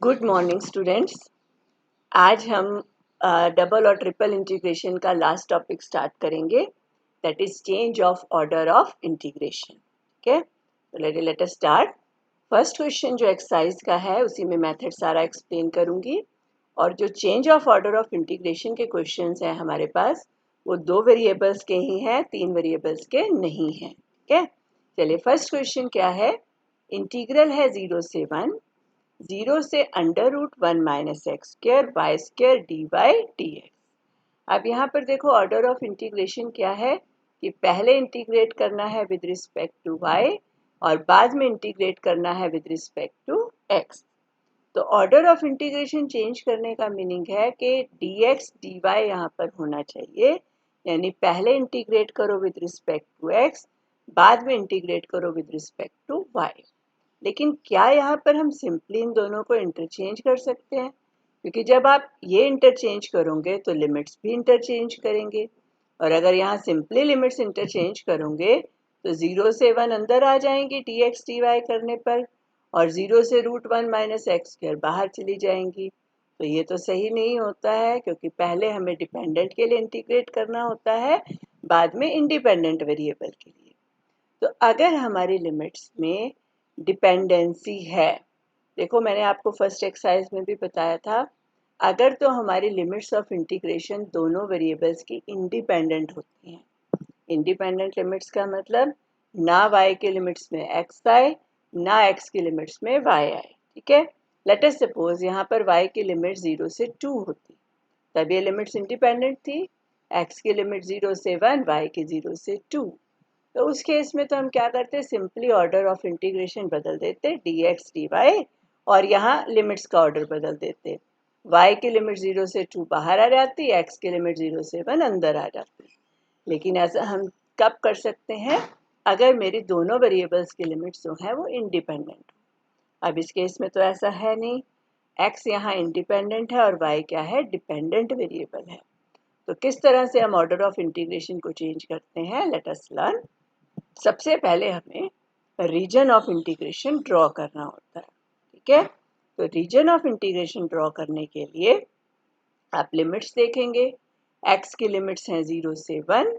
Good morning students. आज हम double और ट्रिपल इंटीग्रेशन का लास्ट टॉपिक स्टार्ट करेंगे, that is change of order of integration. ठीक है, तो let us start. First question जो एक्सरसाइज का है उसी में मेथड सारा एक्सप्लेन करूंगी, और जो change of order of integration के क्वेश्चंस हैं हमारे पास वो 2 वेरिएबल्स के ही हैं, 3 वेरिएबल्स के नहीं हैं। ठीक है, चलिए फर्स्ट क्वेश्चन क्या है। इंटीग्रल है 0 से 1, 0 से under root 1 minus x square y square d y d x. अब यहाँ पर देखो ऑर्डर ऑफ इंटीग्रेशन क्या है कि पहले इंटीग्रेट करना है विद रिस्पेक्ट टू वाई और बाद में इंटीग्रेट करना है विद रिस्पेक्ट टू एक्स। तो ऑर्डर ऑफ इंटीग्रेशन चेंज करने का मीनिंग है कि डी एक्स डी वाई यहाँ पर होना चाहिए, यानी पहले इंटीग्रेट करो विद रिस्पेक्ट टू एक्स, बाद में इंटीग्रेट करो विद रिस्पेक्ट टू वाई। लेकिन क्या यहाँ पर हम सिंपली इन दोनों को इंटरचेंज कर सकते हैं? क्योंकि जब आप ये इंटरचेंज करोगे तो लिमिट्स भी इंटरचेंज करेंगे, और अगर यहाँ सिंपली लिमिट्स इंटरचेंज करोगे तो 0 से 1 अंदर आ जाएंगी डी एक्स डी वाई करने पर, और 0 से रूट 1 माइनस एक्स स्क्र बाहर चली जाएंगी। तो ये तो सही नहीं होता है, क्योंकि पहले हमें डिपेंडेंट के लिए इंटीग्रेट करना होता है, बाद में इंडिपेंडेंट वेरिएबल के लिए। तो अगर हमारी लिमिट्स में डिपेंडेंसी है, देखो मैंने आपको फर्स्ट एक्सरसाइज में भी बताया था, अगर तो हमारी लिमिट्स ऑफ इंटीग्रेशन दोनों वेरिएबल्स की इंडिपेंडेंट होती हैं। इंडिपेंडेंट लिमिट्स का मतलब ना y के लिमिट्स में x आए ना x की लिमिट्स में y आए। ठीक है, लेट अस सपोज यहाँ पर y की लिमिट 0 से 2 होती, तब ये लिमिट्स इंडिपेंडेंट थी। x की लिमिट 0 से 1, y की 0 से 2। तो उस केस में तो हम क्या करते, सिंपली ऑर्डर ऑफ इंटीग्रेशन बदल देते डी एक्स डी वाई, और यहाँ लिमिट्स का ऑर्डर बदल देते। y की लिमिट 0 से 2 बाहर आ जाती, x की लिमिट 0 से 1 अंदर आ जाती। लेकिन ऐसा हम कब कर सकते हैं? अगर मेरी दोनों वेरिएबल्स की लिमिट्स जो हैं वो इंडिपेंडेंट। अब इस केस में तो ऐसा है नहीं, x यहाँ इंडिपेंडेंट है और y क्या है, डिपेंडेंट वेरिएबल है। तो किस तरह से हम ऑर्डर ऑफ इंटीग्रेशन को चेंज करते हैं, लेट अस लर्न। सबसे पहले हमें रीजन ऑफ इंटीग्रेशन ड्रॉ करना होता है। ठीक है, तो रीजन ऑफ इंटीग्रेशन ड्रॉ करने के लिए आप लिमिट्स देखेंगे। x की लिमिट्स हैं 0 से 1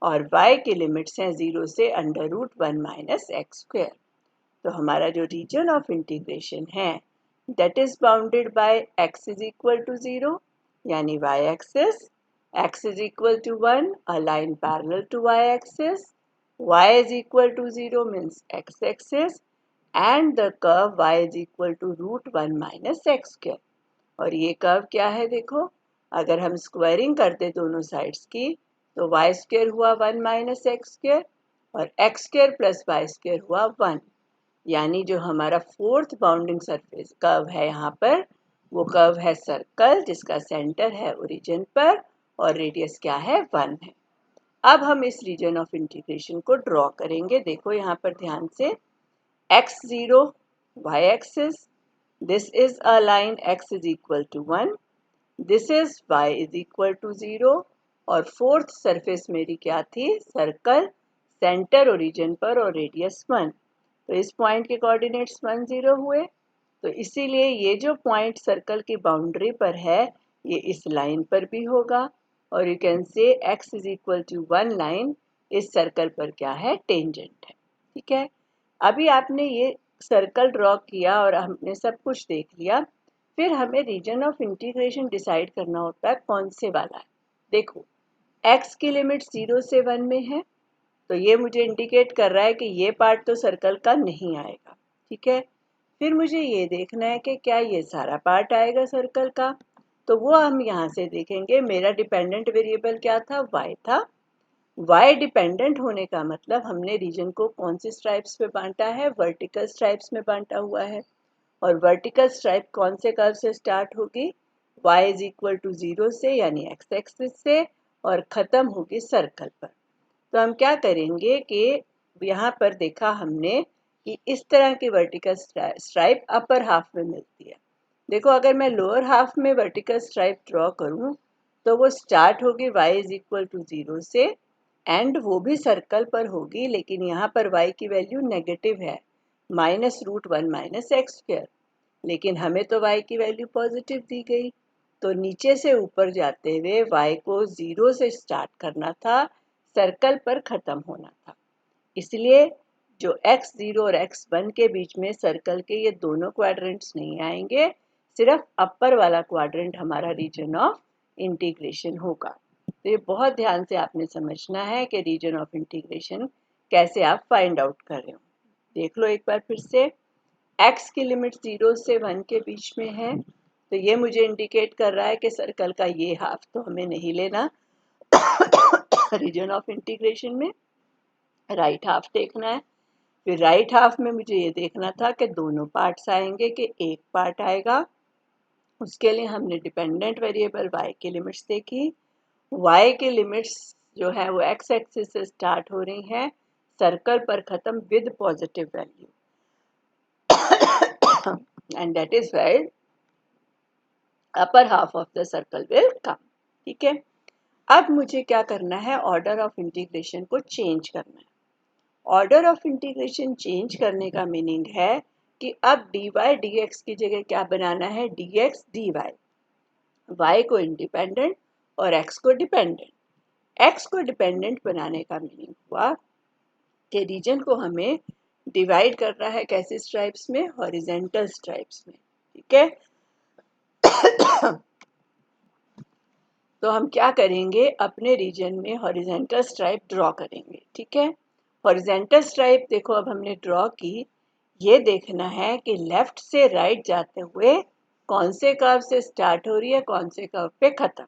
और y की लिमिट्स हैं 0 से under root 1 minus x square. तो हमारा जो रीजन ऑफ इंटीग्रेशन है that is bounded by x is equal to 0, यानी y axis, x is equal to 1 a line parallel to y axis, y is equal to 0 means x-axis, and the curve y is equal to root 1 minus x square। और ये curve क्या है देखो, अगर हम squaring करते दोनों sides की तो y स्क्वायर हुआ 1 माइनस एक्स स्क्वायर और x square plus y square हुआ 1, यानी जो हमारा फोर्थ बाउंडिंग सरफेस कर्व है यहाँ पर वो कर्व है सर्कल, जिसका सेंटर है ओरिजिन पर और रेडियस क्या है, 1 है। अब हम इस रीजन ऑफ इंटीग्रेशन को ड्रॉ करेंगे। देखो यहाँ पर ध्यान से, x0 y axis, this is a line x is equal to 1, this is y is equal to 0, और फोर्थ सरफेस मेरी क्या थी, सर्कल, सेंटर ओरिजिन पर और रेडियस 1। तो इस पॉइंट के कोऑर्डिनेट्स 1 0 हुए, तो इसीलिए ये जो पॉइंट सर्कल की बाउंड्री पर है ये इस लाइन पर भी होगा, और you can say x is equal to 1 line इस सर्कल पर क्या है, टेंजेंट है। ठीक है, अभी आपने ये सर्कल ड्रॉ किया और हमने सब कुछ देख लिया, फिर हमें रीजन ऑफ इंटीग्रेशन डिसाइड करना होता है कौन से वाला है। देखो x की लिमिट 0 से 1 में है, तो ये मुझे इंडिकेट कर रहा है कि ये पार्ट तो सर्कल का नहीं आएगा। ठीक है, फिर मुझे ये देखना है कि क्या ये सारा पार्ट आएगा सर्कल का, तो वो हम यहाँ से देखेंगे। मेरा डिपेंडेंट वेरिएबल क्या था, y था। y डिपेंडेंट होने का मतलब हमने रीजन को कौन सी स्ट्राइप्स में बांटा है, वर्टिकल स्ट्राइप्स में बांटा हुआ है, और वर्टिकल स्ट्राइप कौन से कर्व से स्टार्ट होगी, y इज इक्वल टू 0 से यानी x एक्सिस से, और ख़त्म होगी सर्कल पर। तो हम क्या करेंगे कि यहाँ पर देखा हमने कि इस तरह की वर्टिकल स्ट्राइप अपर हाफ में मिलती है। देखो अगर मैं लोअर हाफ में वर्टिकल स्ट्राइप ड्रॉ करूँ तो वो स्टार्ट होगी y इज इक्वल टू 0 से, एंड वो भी सर्कल पर होगी, लेकिन यहाँ पर y की वैल्यू नेगेटिव है, minus root 1 minus x square. लेकिन हमें तो y की वैल्यू पॉजिटिव दी गई, तो नीचे से ऊपर जाते हुए y को 0 से स्टार्ट करना था, सर्कल पर ख़त्म होना था। इसलिए जो x0 और x1 के बीच में सर्कल के ये दोनों क्वाड्रेंट्स नहीं आएंगे, सिर्फ अपर वाला क्वाड्रेंट हमारा रीजन ऑफ इंटीग्रेशन होगा। तो ये बहुत ध्यान से आपने समझना है कि रीजन ऑफ इंटीग्रेशन कैसे आप फाइंड आउट कर रहे हो। देख लो एक बार फिर से, x की लिमिट 0 से 1 के बीच में है, तो ये मुझे इंडिकेट कर रहा है कि सर्कल का ये हाफ तो हमें नहीं लेना रीजन ऑफ इंटीग्रेशन में, राइट हाफ देखना है। फिर राइट हाफ में मुझे ये देखना था कि दोनों पार्ट्स आएंगे कि एक पार्ट आएगा। उसके लिए हमने डिपेंडेंट वेरिएबल y की लिमिट्स देखी। y की लिमिट्स जो है वो x एक्सिस से स्टार्ट हो रही हैं, सर्कल पर ख़त्म with positive value, and that is where upper half of the circle will come. ठीक है, अब मुझे क्या करना है, ऑर्डर ऑफ इंटीग्रेशन को चेंज करना है। ऑर्डर ऑफ इंटीग्रेशन चेंज करने का मीनिंग है कि अब dy dx की जगह क्या बनाना है, dx dy, y को इंडिपेंडेंट और x को डिपेंडेंट। x को डिपेंडेंट बनाने का मीनिंग हुआ कि रीजन को हमें डिवाइड करना है कैसे स्ट्राइप्स में, हॉरिजेंटल स्ट्राइप्स में। ठीक है तो हम क्या करेंगे, अपने रीजन में हॉरिजेंटल स्ट्राइप ड्रॉ करेंगे। ठीक है, हॉरिजेंटल स्ट्राइप देखो अब हमने ड्रॉ की, ये देखना है कि लेफ्ट से राइट जाते हुए कौन से कर्व से स्टार्ट हो रही है, कौन से कर्व पे खत्म।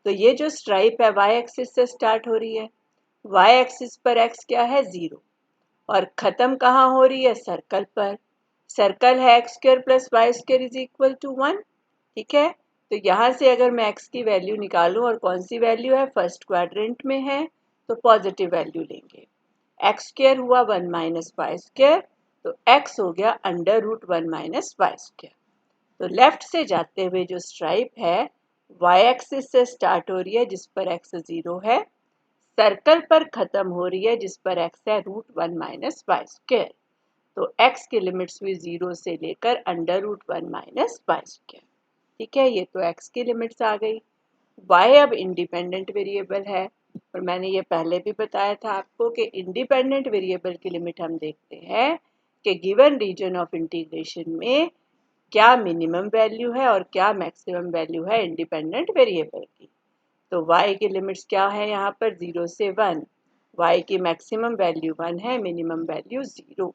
तो ये जो स्ट्राइप है y एक्सिस से स्टार्ट हो रही है, y एक्सिस पर x क्या है 0, और खत्म कहाँ हो रही है, सर्कल पर। सर्कल है x square plus y square is equal to 1। ठीक है, तो यहाँ से अगर मैं x की वैल्यू निकालूं और कौन सी वैल्यू है, फर्स्ट क्वाड्रेंट में है, तो पॉजिटिव वैल्यू लेंगे। x स्क्वायर हुआ 1 माइनस वाई स्क्वायर, तो x हो गया under root 1 minus y square. तो लेफ्ट से जाते हुए जो स्ट्राइप है y एक्सिस से स्टार्ट हो रही है जिस पर x 0 है, सर्कल पर खत्म हो रही है जिस पर x है रूट 1 माइनस वाई स्क्वायर। तो x की लिमिट्स हुई 0 से लेकर under root 1 minus y square. ठीक है, ये तो x की लिमिट्स आ गई। y अब इंडिपेंडेंट वेरिएबल है, और मैंने ये पहले भी बताया था आपको कि इंडिपेंडेंट वेरिएबल की लिमिट हम देखते हैं कि गिवन रीजन ऑफ इंटीग्रेशन में क्या मिनिमम वैल्यू है और क्या मैक्सिमम वैल्यू है इंडिपेंडेंट वेरिएबल की। तो y की लिमिट्स क्या है यहाँ पर, 0 से 1, y की मैक्सिमम वैल्यू 1 है, मिनिमम वैल्यू 0,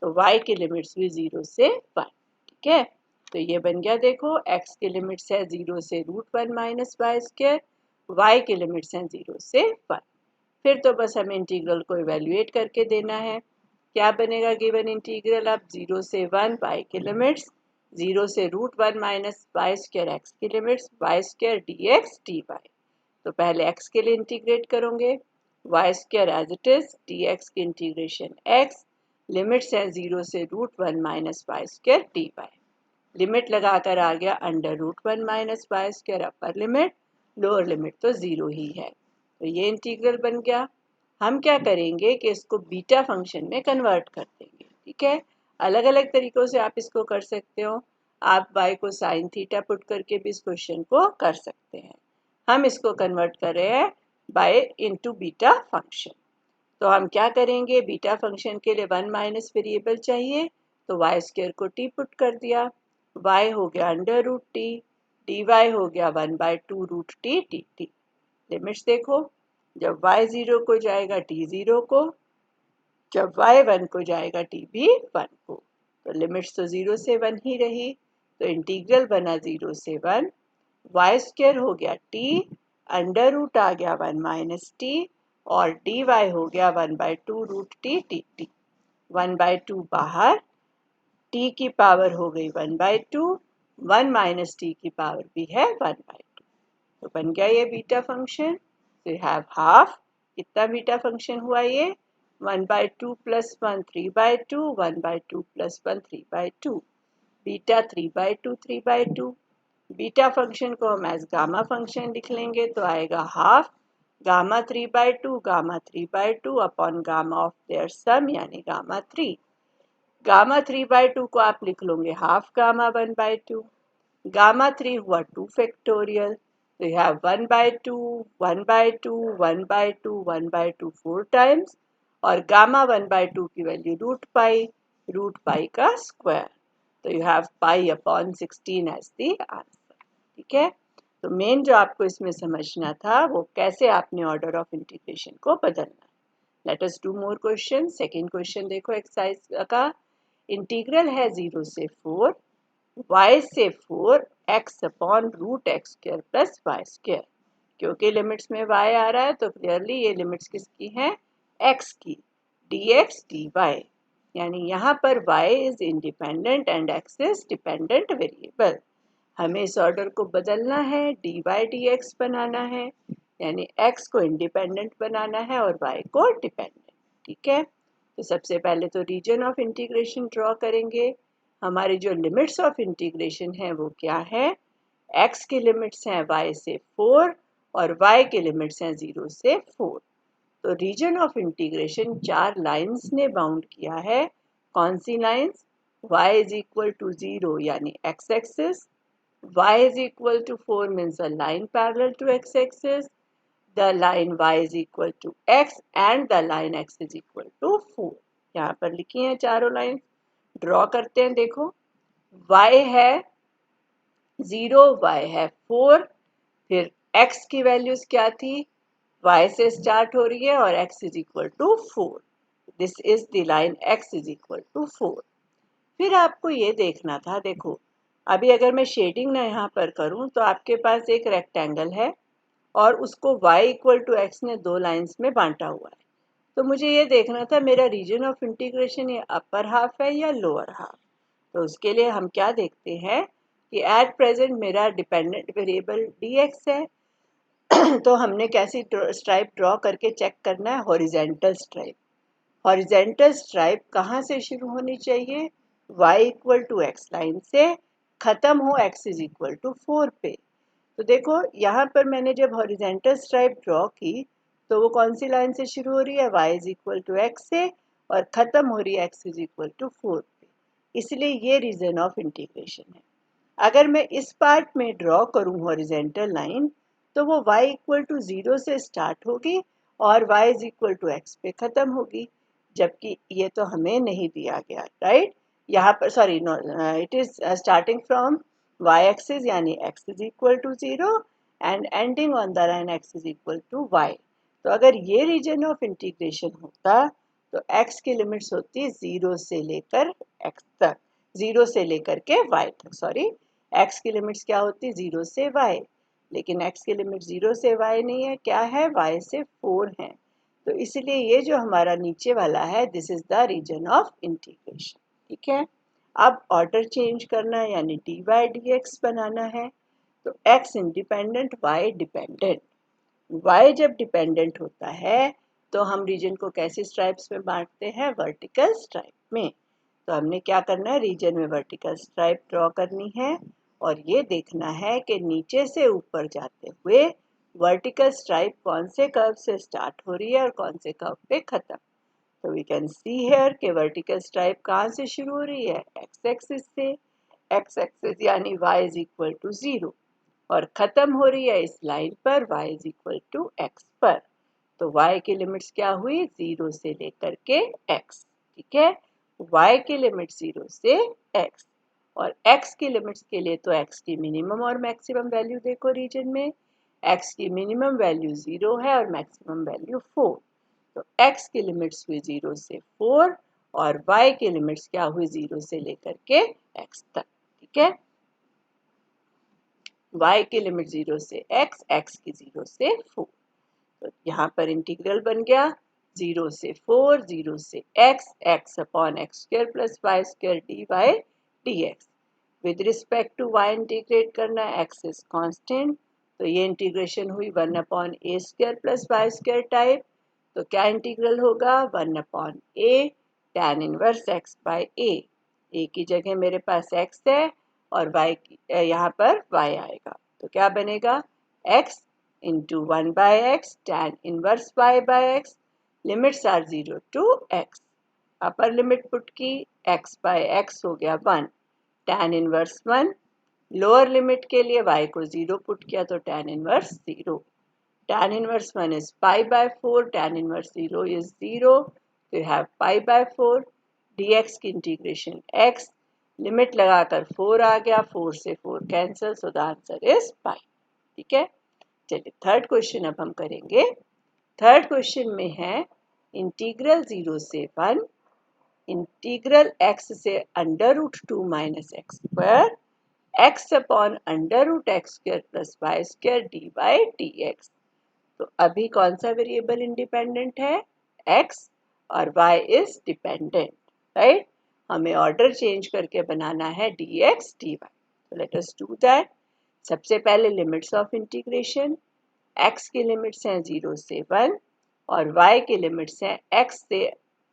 तो y की लिमिट्स भी 0 से 1। ठीक है, तो ये बन गया, देखो x की लिमिट्स है 0 से root 1 minus y square, y की लिमिट्स हैं 0 से 1। फिर तो बस हमें इंटीग्रल को इवेल्युएट करके देना है। क्या बनेगा गिवन इंटीग्रल, अब 0 से 1 y की लिमिट्स, 0 से root 1 minus y square x की limits, y square dx dy। तो पहले x के लिए इंटीग्रेट करोगे, y square as it is, dx की इंटीग्रेशन x, लिमिट्स है 0 से root 1 minus y square dy। Limit लगाकर आ गया under root 1 minus y square, upper limit, lower limit तो 0 ही है, तो ये इंटीग्रल बन गया। हम क्या करेंगे कि इसको बीटा फंक्शन में कन्वर्ट कर देंगे। ठीक है, अलग अलग तरीक़ों से आप इसको कर सकते हो। आप y को साइन थीटा पुट करके भी इस क्वेश्चन को कर सकते हैं। हम इसको कन्वर्ट कर रहे हैं बाय इनटू बीटा फंक्शन। तो हम क्या करेंगे, बीटा फंक्शन के लिए 1 माइनस वेरिएबल चाहिए, तो वाई स्क्वायर को टी पुट कर दिया, y हो गया अंडर रूट टी, डी वाई हो गया 1/2 root t t t. Limits देखो, जब y 0 को जाएगा t 0 को, जब y 1 को जाएगा t भी 1 को, तो लिमिट्स तो 0 से 1 ही रही, तो इंटीग्रल बना 0 से 1, वाई स्क्वायर हो गया t, अंडर रूट आ गया 1 माइनस टी, और डी वाई हो गया 1/2 रूट टी टी टी। 1/2 बाहर, t की पावर हो गई 1/2, 1 माइनस टी की पावर भी है 1/2, तो बन गया ये बीटा फंक्शन। तो हैव हाफ, कितना बीटा फंक्शन हुआ ये, 1/2 plus 1 3/2, 1/2 plus 1 3/2, beta 3/2 3/2। Beta function को हम एज गामा फंक्शन लिख लेंगे, तो आएगा half gamma 3/2 upon gamma of their sum यानी गामा 3। गामा 3/2 को आप लिख लोगे हाफ गामा 1/2, गामा 3 हुआ 2 फैक्टोरियल, तो यू हैव 1/2 1/2 1/2 1/2 4 टाइम्स, और गामा 1/2 की वैल्यू रूट पाई का स्क्वायर, तो you have pi upon 16 as the answer. ठीक है, तो मेन जो आपको इसमें समझना था वो कैसे आपने ऑर्डर ऑफ इंटीग्रेशन को बदलना। Let us do more question. Second question देखो एक्सरसाइज का। इंटीग्रल है 0 से 4 y से 4 x upon root x square plus y square. क्योंकि लिमिट्स में y आ रहा है तो क्लियरली ये लिमिट्स किसकी हैं, x की, dx dy, यानी यहाँ पर y is independent and x is dependent variable. हमें इस ऑर्डर को बदलना है, dy dx बनाना है, यानी x को इंडिपेंडेंट बनाना है और y को डिपेंडेंट। ठीक है, तो सबसे पहले तो रीजन ऑफ इंटीग्रेशन ड्रॉ करेंगे। हमारी जो लिमिट्स ऑफ इंटीग्रेशन है वो क्या है, x की लिमिट्स हैं y से 4 और y की लिमिट्स हैं 0 से 4। तो रीजन ऑफ इंटीग्रेशन 4 लाइंस ने बाउंड किया है। कौन सी lines, y is equal to 0 यानी x axis, y is equal to 4 means a line parallel to x axis, the line y is equal to x and the line x is equal to 4। यहाँ पर लिखी हैं चारों line, draw करते हैं। देखो y है 0, y है 4, फिर x की वैल्यूज क्या थी, y से स्टार्ट हो रही है और x is equal to 4, this is the line x is equal to 4। फिर आपको ये देखना था, देखो अभी अगर मैं शेडिंग ना यहाँ पर करूँ तो आपके पास एक रेक्टेंगल है और उसको y इक्वल टू एक्स ने 2 लाइंस में बांटा हुआ है। तो मुझे ये देखना था मेरा रीजन ऑफ इंटीग्रेशन ये अपर हाफ है या लोअर हाफ। तो उसके लिए हम क्या देखते हैं कि एट प्रेजेंट मेरा डिपेंडेंट वेरिएबल dx है तो हमने कैसी स्ट्राइप ड्रॉ करके चेक करना है, हॉरिजेंटल स्ट्राइप। हॉरिजेंटल स्ट्राइप कहाँ से शुरू होनी चाहिए, y equal to x line से, खत्म हो x इज इक्वल टू 4 पे। तो देखो यहाँ पर मैंने जब हॉरिजेंटल स्ट्राइप ड्रॉ की तो वो कौन सी लाइन से शुरू हो रही है, y is equal to x से, और खत्म हो रही है x इज इक्वल टू 4 पे, इसलिए ये रीजन ऑफ इंटीग्रेशन है। अगर मैं इस पार्ट में ड्रॉ करूँ हॉरिजेंटल लाइन तो वो y इक्वल टू 0 से स्टार्ट होगी और y is equal to x पे खत्म होगी, जबकि ये तो हमें नहीं दिया गया, राइट। यहाँ पर sorry no, it is starting from y axis यानी x is equal to 0 and ending on the line x is equal to y। तो अगर ये रीजन ऑफ इंटीग्रेशन होता तो x की लिमिट्स होती 0 से लेकर x तक, 0 से लेकर के y तक, सॉरी x की लिमिट्स क्या होती 0 से y, लेकिन x की लिमिट 0 से y नहीं है, क्या है y से 4 है। तो इसलिए ये जो हमारा नीचे वाला है this is the region of integration. ठीक है, अब ऑर्डर चेंज करना है यानी dy dx बनाना है। तो x independent y dependent, y जब डिपेंडेंट होता है तो हम रीजन को कैसे स्ट्राइप्स में बांटते हैं, वर्टिकल स्ट्राइप में। तो हमने क्या करना है, रीजन में वर्टिकल स्ट्राइप ड्रॉ करनी है और ये देखना है कि नीचे से ऊपर जाते हुए वर्टिकल स्ट्राइप कौन से कर्व से स्टार्ट हो रही है और कौन से कर्व पे खत्म। तो वी कैन सी हेयर कि वर्टिकल स्ट्राइप कहाँ से शुरू हो रही है, एक्स एक्सिस से, एक्स एक्सिस यानी y इज इक्वल टू 0, और खत्म हो रही है इस लाइन पर y is equal to x पर। तो y की लिमिट्स क्या हुई, 0 से लेकर के x। ठीक है, y की लिमिट 0 से x, और x की लिमिट्स के लिए तो x की मिनिमम और मैक्सिमम वैल्यू देखो रीजन में, x की मिनिमम वैल्यू 0 है और मैक्सिमम वैल्यू 4। तो x की लिमिट्स हुई 0 से 4 और y की लिमिट्स क्या हुई 0 से लेकर के x तक। ठीक है, y की लिमिट 0 से x, x की 0 से 4। तो यहाँ पर इंटीग्रल बन गया 0 से 4, 0 से x, x upon x square plus y square d y d x. With respect to y integrate करना है, x इज कांस्टेंट, तो ये इंटीग्रेशन हुई 1 upon a square plus y square type. तो क्या इंटीग्रल होगा, 1 upon a tan inverse x by a की जगह मेरे पास x है और y की यहाँ पर y आएगा, तो क्या बनेगा x into 1 by x tan inverse y by x, limits are 0 to x, upper limit put की x बाय x हो गया 1, tan इनवर्स 1। लोअर लिमिट के लिए y को 0 पुट किया तो tan inverse 0। tan inverse 1 is pi by 4, tan inverse 0 is 0, so you have pi by 4, dx की integration x, limit लगाकर 4 आ गया, 4 से 4 cancel, so the answer is pi। ठीक है, चलिए थर्ड क्वेश्चन अब हम करेंगे। थर्ड क्वेश्चन में है इंटीग्रल 0 से 1, इंटीग्रल x से under root 2 minus x square x upon under root x square plus y square d by d x. तो अभी कौन सा वेरिएबल इंडिपेंडेंट है? x, और y इज डिपेंडेंट, राइट। हमें ऑर्डर चेंज करके बनाना है dx dy। तो लेट अस डू दैट। सबसे पहले लिमिट्स ऑफ इंटीग्रेशन, x की लिमिट्स हैं 0 से 1 और y की लिमिट्स हैं x से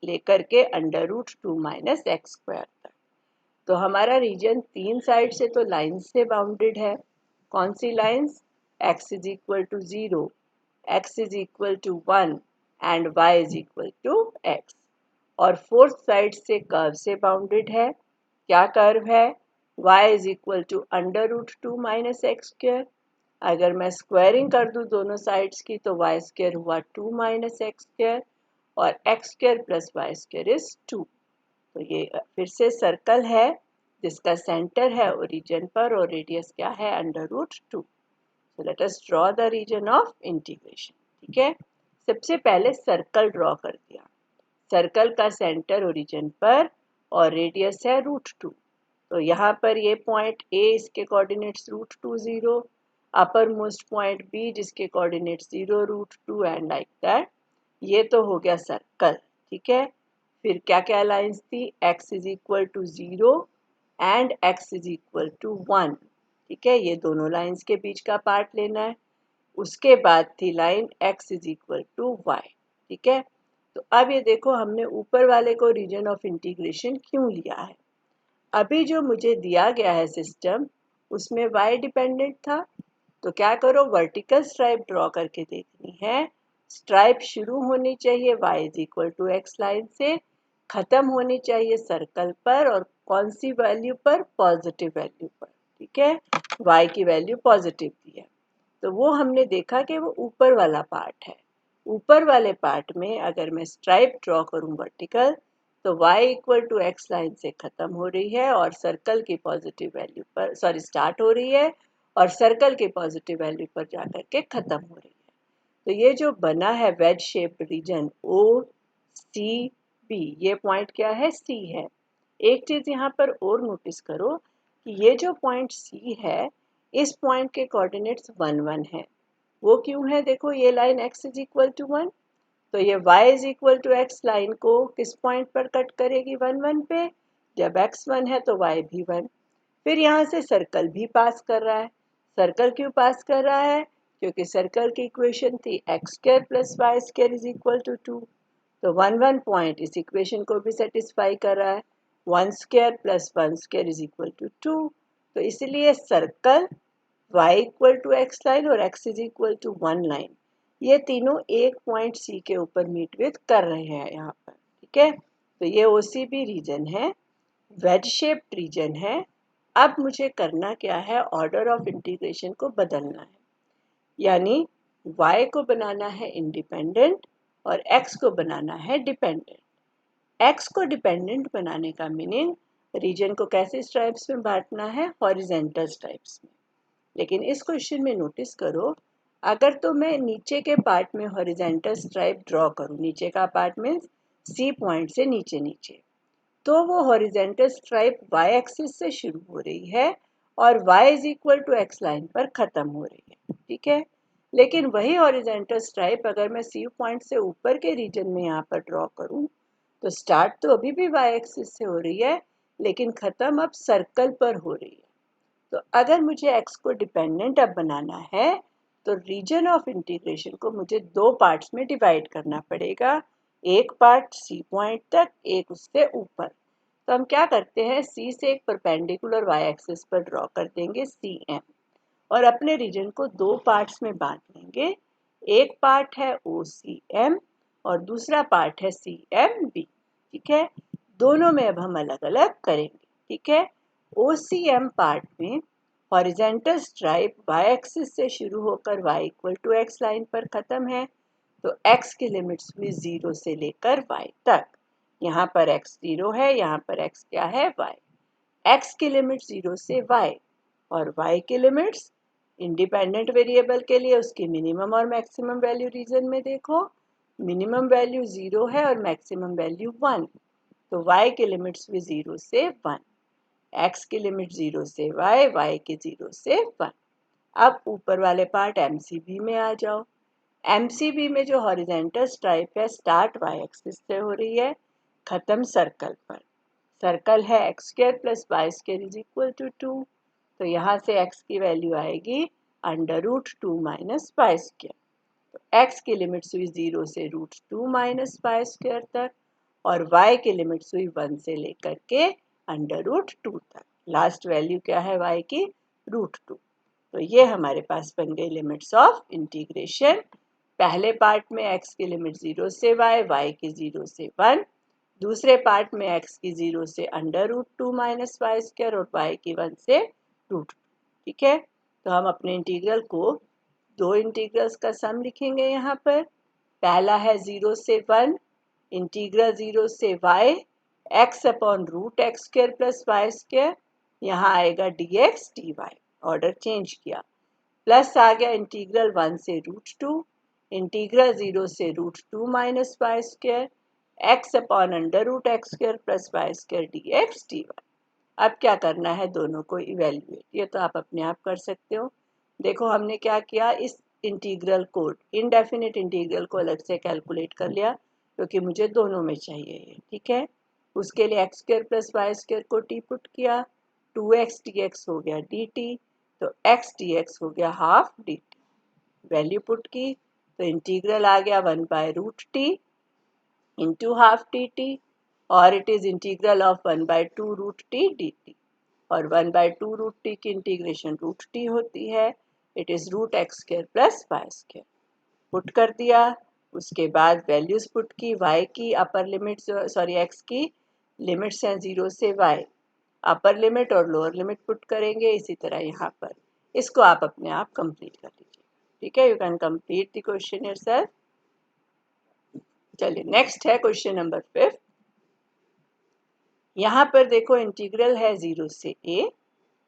लेकर के under root 2 minus x square तक। तो हमारा रीजन तीन साइड से तो लाइन्स से बाउंडेड है। कौन सी lines? x is equal to 0, x is equal to 1 and y is equal to x। और फोर्थ साइड से कर्व से बाउंडेड है। क्या कर्व है? y is equal to under root 2 minus x square. अगर मैं स्क्वायरिंग कर दूं दोनों साइड्स की तो y स्क्वायर हुआ 2 माइनस एक्स स्क्वायर और x square plus y square is 2। तो ये फिर से सर्कल है जिसका सेंटर है ओरिजिन पर और रेडियस क्या है? Under root 2। So let us draw the region of integration। ठीक है, सबसे पहले सर्कल ड्रॉ कर दिया। सर्कल का सेंटर ओरिजिन पर और रेडियस है रूट 2। तो यहाँ पर ये पॉइंट A इसके coordinates root 2 0, upper most point B जिसके coordinates 0 root 2 and like that. ये तो हो गया सर्कल। ठीक है, फिर क्या क्या लाइंस थी? x is equal to 0 and x is equal to 1। ठीक है, ये दोनों लाइंस के बीच का पार्ट लेना है। उसके बाद थी line x is equal to y. ठीक है, तो अब ये देखो हमने ऊपर वाले को रीजन ऑफ इंटीग्रेशन क्यों लिया है। अभी जो मुझे दिया गया है सिस्टम उसमें y डिपेंडेंट था, तो क्या करो वर्टिकल स्ट्राइप ड्रॉ करके देखनी है। स्ट्राइप शुरू होनी चाहिए y is equal to x line से, खत्म होनी चाहिए सर्कल पर, और कौन सी वैल्यू पर? पॉजिटिव वैल्यू पर। ठीक है, y की वैल्यू पॉजिटिव दी है, तो वो हमने देखा कि वो ऊपर वाला पार्ट है। ऊपर वाले पार्ट में अगर मैं स्ट्राइप ड्रॉ करूं वर्टिकल तो y equal to x line से खत्म हो रही है और सर्कल की पॉजिटिव वैल्यू पर स्टार्ट हो रही है और सर्कल के पॉजिटिव वैल्यू पर जाकर के खत्म हो रही है। तो ये जो बना है वेज शेप्ड रीजन ओ सी बी, ये पॉइंट क्या है? सी है। एक चीज यहाँ पर और नोटिस करो कि ये जो पॉइंट सी है इस पॉइंट के कोऑर्डिनेट्स 1 1 है। वो क्यों है? देखो ये line x is equal to 1, तो ये y is equal to x line को किस पॉइंट पर कट करेगी? 1 1 पे। जब x 1 है तो y भी 1। फिर यहाँ से सर्कल भी पास कर रहा है। सर्कल क्यों पास कर रहा है? क्योंकि सर्कल की इक्वेशन थी x square plus y square is equal to 2। तो 1 1 पॉइंट इस इक्वेशन को भी सेटिस्फाई कर रहा है। 1 square plus 1 square is equal to 2। तो इसलिए circle y equal to x line और x is equal to 1 line, ये तीनों एक पॉइंट C के ऊपर मीट विद कर रहे हैं यहाँ पर। ठीक है, तो ये OCB रीजन है, वेज शेप्ड रीजन है। अब मुझे करना क्या है? ऑर्डर ऑफ इंटीग्रेशन को बदलना है, यानी y को बनाना है इंडिपेंडेंट और x को बनाना है डिपेंडेंट। x को डिपेंडेंट बनाने का मीनिंग रीजन को कैसे स्ट्राइप्स में बांटना है? हॉरिजेंटल स्ट्राइप्स में। लेकिन इस क्वेश्चन में नोटिस करो, अगर तो मैं नीचे के पार्ट में हॉरिजेंटल स्ट्राइप ड्रॉ करूं, नीचे का पार्ट में सी पॉइंट से नीचे नीचे, तो वो हॉरिजेंटल स्ट्राइप y एक्सिस से शुरू हो रही है और y is equal to x line पर खत्म हो रही है। ठीक है, लेकिन वही हॉरिजेंटल स्ट्राइप अगर मैं सी पॉइंट से ऊपर के रीजन में यहाँ पर ड्रॉ करूं तो स्टार्ट तो अभी भी y एक्सिस से हो रही है लेकिन खत्म अब सर्कल पर हो रही है। तो अगर मुझे x को डिपेंडेंट अब बनाना है तो रीजन ऑफ इंटीग्रेशन को मुझे दो पार्ट्स में डिवाइड करना पड़ेगा। एक पार्ट C पॉइंट तक, एक उससे ऊपर। तो हम क्या करते हैं, C से एक परपेंडिकुलर y एक्सिस पर ड्रॉ कर देंगे CM और अपने रीजन को दो पार्ट्स में बांट लेंगे। एक पार्ट है OCM और दूसरा पार्ट है CMB। ठीक है, दोनों में अब हम अलग अलग करेंगे, ठीक है। OCM पार्ट में हॉरिजेंटल स्ट्राइप y एक्सिस से शुरू होकर y equal to x line पर ख़त्म है, तो x की लिमिट्स हुई 0 से लेकर y तक। यहाँ पर x 0 है, यहाँ पर x क्या है, y। x की लिमिट 0 से y और y की लिमिट्स इंडिपेंडेंट वेरिएबल के लिए उसकी मिनिमम और मैक्सिमम वैल्यू रीजन में देखो, मिनिमम वैल्यू 0 है और मैक्सिमम वैल्यू 1, तो y की लिमिट्स भी 0 से 1, x की लिमिट 0 से y, y की 0 से 1। अब ऊपर वाले पार्ट MCB में आ जाओ। MCB में जो हॉरिजेंटल स्ट्राइप है स्टार्ट y एक्सिस से हो रही है, खत्म सर्कल पर। सर्कल है x square plus y square is equal to 2, तो यहाँ से x की वैल्यू आएगी √2 माइनस वाई स्क्वायर। तो x की लिमिट्स हुई 0 से √2 माइनस वाई स्क्वायर तक और y की लिमिट्स हुई 1 से लेकर के √2 तक। लास्ट वैल्यू क्या है y की, √2। तो ये हमारे पास बन गई लिमिट्स ऑफ इंटीग्रेशन। पहले पार्ट में x की लिमिट 0 से y की 0 से 1, दूसरे पार्ट में x की 0 से √2 माइनस वाई स्क्वायर और y की 1 से √2, ठीक है। तो हम अपने इंटीग्रल को दो इंटीग्रल्स का सम लिखेंगे यहाँ पर। पहला है 0 से 1, इंटीग्रल 0 से y x upon √x square plus y square, यहाँ आएगा dx dy, ऑर्डर चेंज किया, प्लस आ गया इंटीग्रल 1 से √2, इंटीग्रल 0 से √2 minus y square x upon √x square plus y square dx dy। अब क्या करना है, दोनों को इवेल्युएट, ये तो आप अपने आप कर सकते हो। देखो हमने क्या किया, इस इंटीग्रल को, इनडेफिनिट इंटीग्रल को अलग से कैलकुलेट कर लिया क्योंकि मुझे दोनों में चाहिए ये, ठीक है। उसके लिए x square plus y square को t पुट किया, 2x dx हो गया dt, तो x dx हो गया हाफ dt। वैल्यू पुट की तो इंटीग्रल आ गया 1/√t इंटू हाफ dt, और it is integral of 1/2√t dt, और 1/2√t की इंटीग्रेशन √t होती है, it is √x square plus y square. Put कर दिया, उसके बाद वैल्यूज पुट की, y की अपर लिमिट, सॉरी x की लिमिट्स हैं 0 से y, अपर लिमिट और लोअर लिमिट पुट करेंगे, इसी तरह यहाँ पर इसको आप अपने आप कंप्लीट कर लीजिए, ठीक है। You can complete the question yourself. चलिए नेक्स्ट है क्वेश्चन नंबर 5। यहाँ पर देखो इंटीग्रल है 0 से a,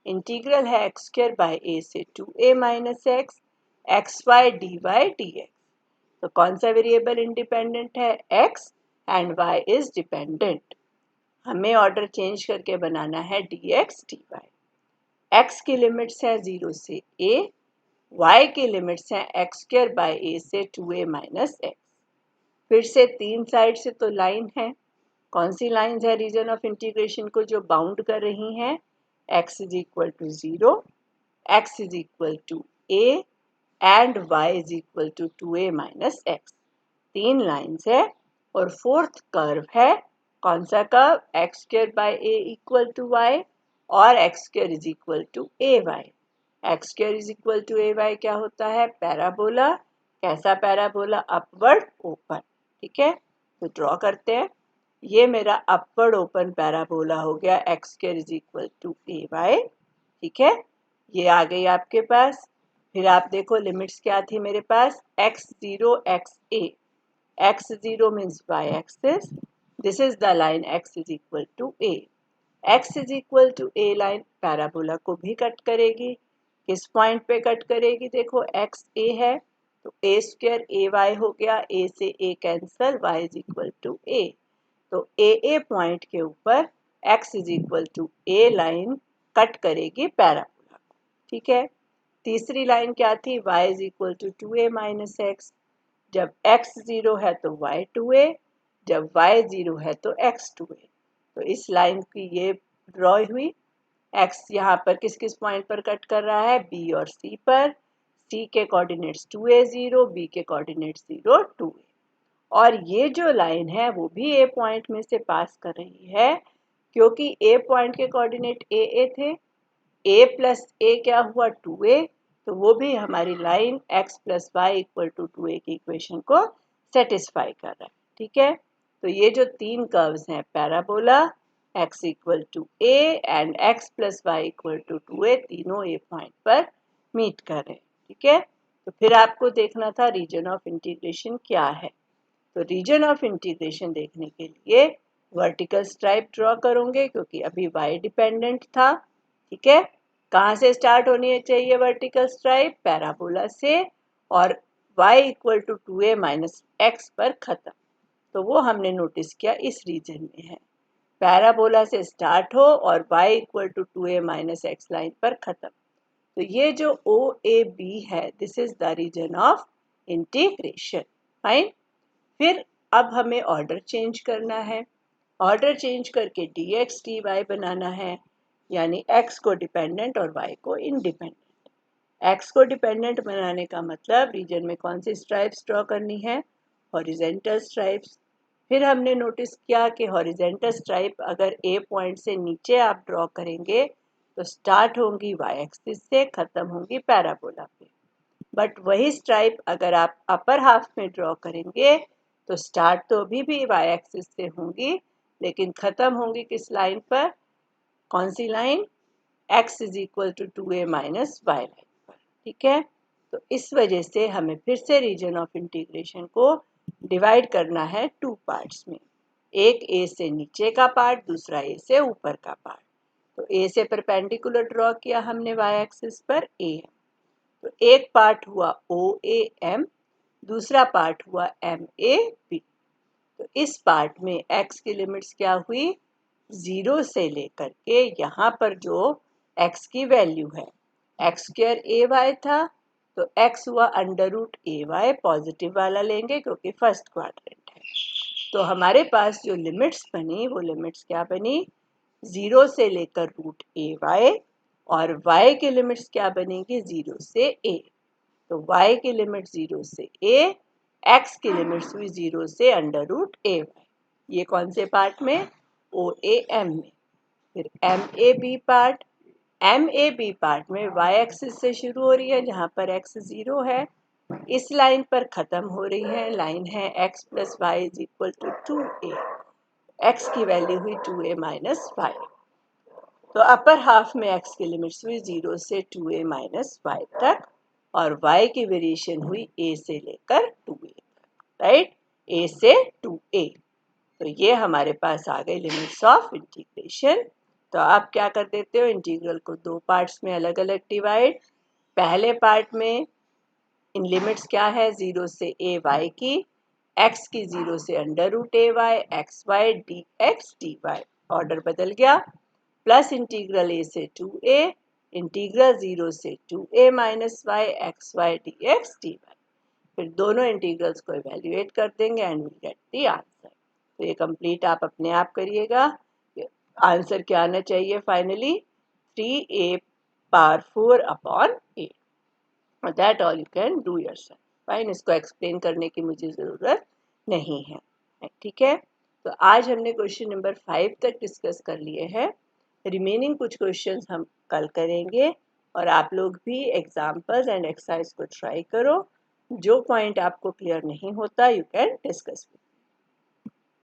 इंटीग्रल है x स्क्वायर बाय a से 2a minus x y dy dx। तो कौन सा वेरिएबल इंडिपेंडेंट है, x and y is dependent. हमें ऑर्डर चेंज करके बनाना है dx dy। x की लिमिट्स है 0 से a, y की लिमिट्स हैं x स्क्वायर बाय a से 2a माइनस x। फिर से तीन साइड से तो लाइन है, कौन सी लाइंस है रीजन ऑफ इंटीग्रेशन को जो बाउंड कर रही हैं, x is equal to 0, x is equal to a and y is equal to 2a minus x। तीन लाइंस है और फोर्थ कर्व है, कौन सा curve, x square by a equal to y और x square is equal to a y। x square is equal to a y क्या होता है, पैराबोला। कैसा पैराबोला, अपवर्ड ओपन, ठीक है। तो ड्रॉ करते हैं, ये मेरा अपवर्ड ओपन पैराबोला हो गया, x square is equal to a y, ठीक है। ये आ गई आपके पास। फिर आप देखो लिमिट्स क्या थी मेरे पास, x0 xa, x0 means y axis, this is the line x is equal to a। x is equal to a line parabola को भी कट करेगी, किस पॉइंट पे कट करेगी, देखो x a है तो a स्क्वायर ए वाई हो गया, a से a cancel, y is equal to a। तो ए पॉइंट के ऊपर x is equal to a line cut करेगी पैराबोला को, ठीक है। तीसरी लाइन क्या थी, y is equal to 2a minus x. जब x 0 है तो y 2a, जब y 0 है तो x 2a। तो इस लाइन की ये ड्रॉ हुई, x यहाँ पर किस किस पॉइंट पर कट कर रहा है, b और c पर। c के कोऑर्डिनेट्स 2a 0, b के कोऑर्डिनेट्स 0 2a, और ये जो लाइन है वो भी ए पॉइंट में से पास कर रही है, क्योंकि ए पॉइंट के कोऑर्डिनेट ए थे, ए प्लस ए क्या हुआ 2a, तो वो भी हमारी line x plus y equal to 2a की इक्वेशन को सेटिस्फाई कर रहा है, ठीक है। तो ये जो तीन कर्व्स हैं parabola, x equal to a and x plus y equal to 2a, तीनों ए पॉइंट पर मीट कर रहे हैं। ठीक है, तो फिर आपको देखना था रीजन ऑफ इंटीग्रेशन क्या है। तो रीजन ऑफ इंटीग्रेशन देखने के लिए वर्टिकल स्ट्राइप ड्रॉ करोगे क्योंकि अभी y डिपेंडेंट था। ठीक है, कहाँ से स्टार्ट होनी चाहिए वर्टिकल स्ट्राइप? पैराबोला से, और y equal to 2a minus x पर खत्म। तो वो हमने नोटिस किया इस रीजन में है, पैराबोला से स्टार्ट हो और y equal to 2a minus x line पर खत्म। तो ये जो OAB है, this is the region of integration. Fine. फिर अब हमें ऑर्डर चेंज करना है, ऑर्डर चेंज करके dx dy बनाना है, यानी x को डिपेंडेंट और y को इंडिपेंडेंट। x को डिपेंडेंट बनाने का मतलब रीजन में कौन सी स्ट्राइप्स ड्रॉ करनी है? Horizontal stripes. फिर हमने नोटिस किया कि हॉरिजेंटल स्ट्राइप अगर ए पॉइंट से नीचे आप ड्रॉ करेंगे तो स्टार्ट होंगी y एक्सिस से, खत्म होंगी पैराबोला पे। बट वही स्ट्राइप अगर आप अपर हाफ में ड्रॉ करेंगे तो स्टार्ट तो अभी भी y एक्सिस से होंगी, लेकिन खत्म होंगी किस लाइन पर? कौन सी line? x is equal to 2a minus y line पर। ठीक है, तो इस वजह से हमें फिर से रीजन ऑफ इंटीग्रेशन को डिवाइड करना है टू पार्ट्स में, एक a से नीचे का पार्ट, दूसरा a से ऊपर का पार्ट। तो a से परपेंडिकुलर ड्रॉ किया हमने y एक्सिस पर a, तो एक पार्ट हुआ OAM, दूसरा पार्ट हुआ MAB। तो इस पार्ट में x की लिमिट्स क्या हुई? 0 से लेकर के यहाँ पर जो x की वैल्यू है, x स्क्वायर AY था, तो x हुआ अंडर रूट AY, पॉजिटिव वाला लेंगे क्योंकि फर्स्ट क्वाड्रेंट है। तो हमारे पास जो लिमिट्स बनी वो लिमिट्स क्या बनी? 0 से लेकर रूट AY, और y की लिमिट्स क्या बनेगी? 0 से a। तो y की लिमिट 0 से a, x की लिमिट्स हुई 0 से अंडर रूट AY। ये कौन से पार्ट में? OAM में। फिर MAB पार्ट, MAB पार्ट में y एक्सिस से शुरू हो रही है जहाँ पर x 0 है, इस लाइन पर खत्म हो रही है, लाइन है x plus y is equal to 2a, x की वैल्यू हुई 2a माइनस वाई। तो अपर हाफ में x की लिमिट्स हुई 0 से 2a माइनस वाई तक, और y की वेरिएशन हुई a से लेकर 2a तक, राइट? a से 2a। तो ये हमारे पास आ गई लिमिट्स ऑफ इंटीग्रेशन। तो आप क्या कर देते हो? इंटीग्रल को दो पार्ट्स में अलग अलग डिवाइड। पहले पार्ट में इन लिमिट्स क्या है? 0 से a y की, x की 0 से under root a y, x y d x d y, order बदल गया, प्लस इंटीग्रल a से 2a, इंटीग्रल 0 से 2a minus y, x y d x d y. फिर दोनों इंटीग्रल्स को इवेल्युएट कर देंगे and we get the answer. तो ये कंप्लीट आप अपने आप करिएगा। आंसर क्या आना चाहिए finally? 3a power 4 upon 8। That all you can do yourself. Fine, इसको एक्सप्लेन करने की मुझे ज़रूरत नहीं है। ठीक है, तो आज हमने क्वेश्चन नंबर 5 तक डिस्कस कर लिए हैं। रिमेनिंग कुछ क्वेश्चंस हम कल करेंगे, और आप लोग भी एग्जाम्पल्स एंड एक्सरसाइज को ट्राई करो। जो पॉइंट आपको क्लियर नहीं होता, यू कैन डिस्कस।